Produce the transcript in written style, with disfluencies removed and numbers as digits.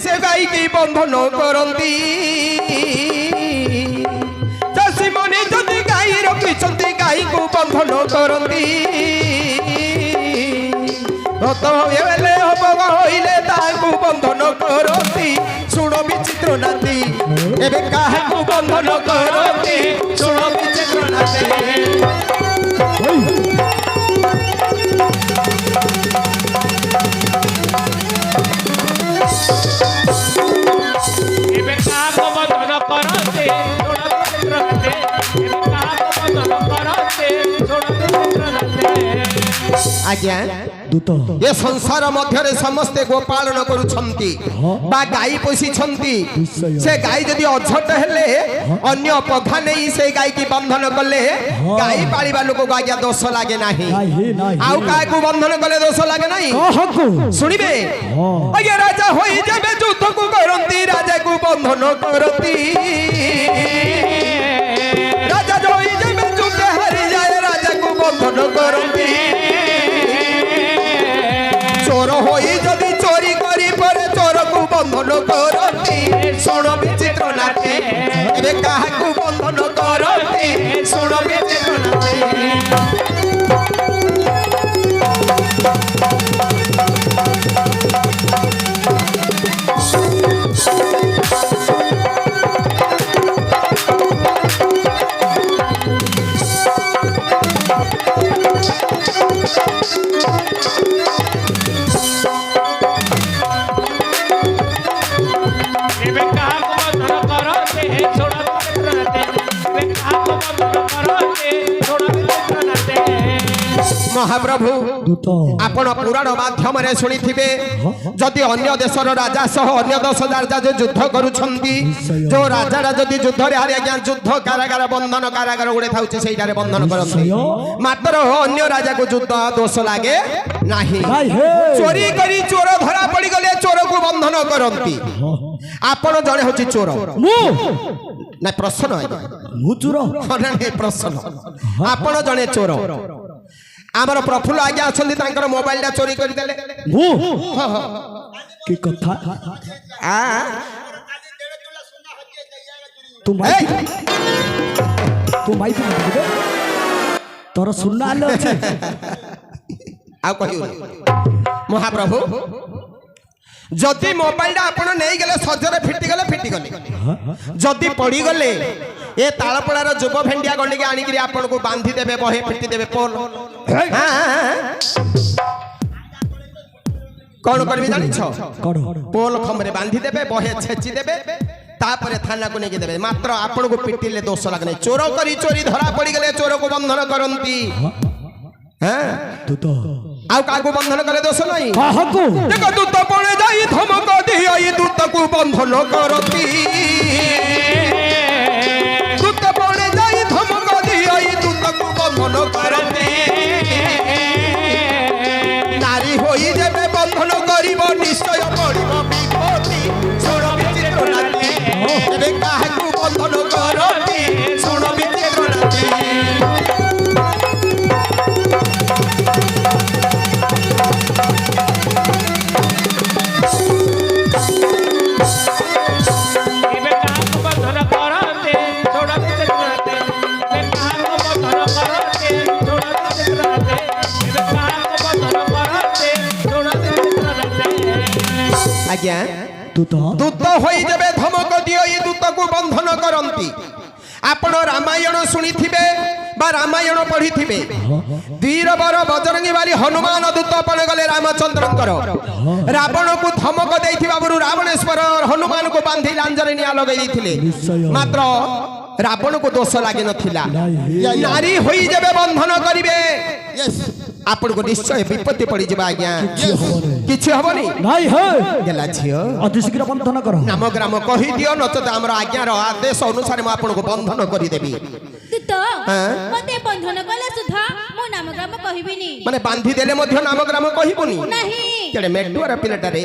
से गाई की बंधन करती चाषी मने जदि गाई रखी गाई को बंधन करती बेले हम हईले बंधन करती शुण विचित्र नाती एबे काहाकू बंधन करती शुण विचित्र नाती आज्ञा दूत ये संसार मध्य समस्ते गोपालन करुछंती बा गाई पोषी से गाई जदि अझट हेले अन्य पघा नहीं से गाई की बंधन कले गाई पालिबा लोक को आज्ञा दोष लागे नाही आउ काय को बंधन कले दोष लागे नाही सुनिबे अये राजा होई जेबे युद्ध को करंती राजा को बंधन करती राजा होई जेबे युद्ध हारि जाए राजा को बंधन करती चोर होई जदि चोरी करी परे चोर को बंधन करती शुण विचित्र नाते एबे काहाकू बंधन करती शुण विचित्र नाते महाप्रभु आपण पुराण माध्यम रे सुनी थिबे जदि अन्य देशर राजा सह अन्य 10,000 राजा जो युद्ध करूछंती जो राजा जदि युद्ध रे हारि आज्ञा युद्ध कारागार बंधन कारागार गुडे थाउचे सेइडा रे बंधन करंती मात्र अन्य राजा को युद्ध दोष लागे नाही चोरी करी चोर धरा पड़ी गले चोर को बंधन करंती आपण जणे होची चोर ना प्रश्न मु चोर नहीं प्रश्न आपण जणे चोर आमर प्रफुल्ल आज्ञा अछंती तांकर मोबाइल टा चोरी कर देले की कथा तू माई तोर सुनना आले अछि आ कहियो महाप्रभु जदि मोबाइल टा आपण नै गेले सजरे फिटी गले जदि पड़ी गले ए तालपड़ार जुब भेंडिया गंडी के आनी करी आपण को बांधी देबे बहे फिटी देबे पोल कौन करबी जानि छ पोल खमरे बांधी देबे बहे छेची देबे तापरे थाना को नेकी देबे मात्र आपण को पिटिले दोष लागने चोर करी चोरी धरा पड़ी गले चोर को बंधन करंती आउ काको बंधन करे दोष नहीं देखो दूत पड़े जाई धमक दिई दूत को बंधन करती दूत पड़े जाई धमक दिई दूत को बंधन करती नारी होई जेबे बंधन करिवो निश्चय पड़िवो विपत्ति शुण विचित्र नाती एबे काहाकू बंधन करती शुण विचित्र नाती आज्ञा दूत होई जेबे धमक दियो ये दूत को बंधन करंती आपण रामायण सुनी थिबे बा रामायण पढ़ी थिबे वीर बर बजरंगी वाली हनुमान दूत पण गले रामचंद्रंकर रावण को धमक देइथिबा बरु रावणेश्वर हनुमान को बांधी लांजरे निया लगै दिथिले मात्र रावण को दोष लागे नथिला नारी होई जेबे बंधन करिवे यस आपण को निश्चय विपत्ति पड़ी जबा आज्ञा किछि हबनी नाही हे गेला छियो अति शीघ्र बंधन करो नाम ग्राम कहि दियो नचत हमर आज्ञार आदेश अनुसार म आपण को बंधन करि देबी तो मते बंधन कला सुधा मो नाम ग्राम कहिबिनी माने बांधी देले मध्य नाम ग्राम कहिबोनी नाही केडे मेटुआर पिलटा रे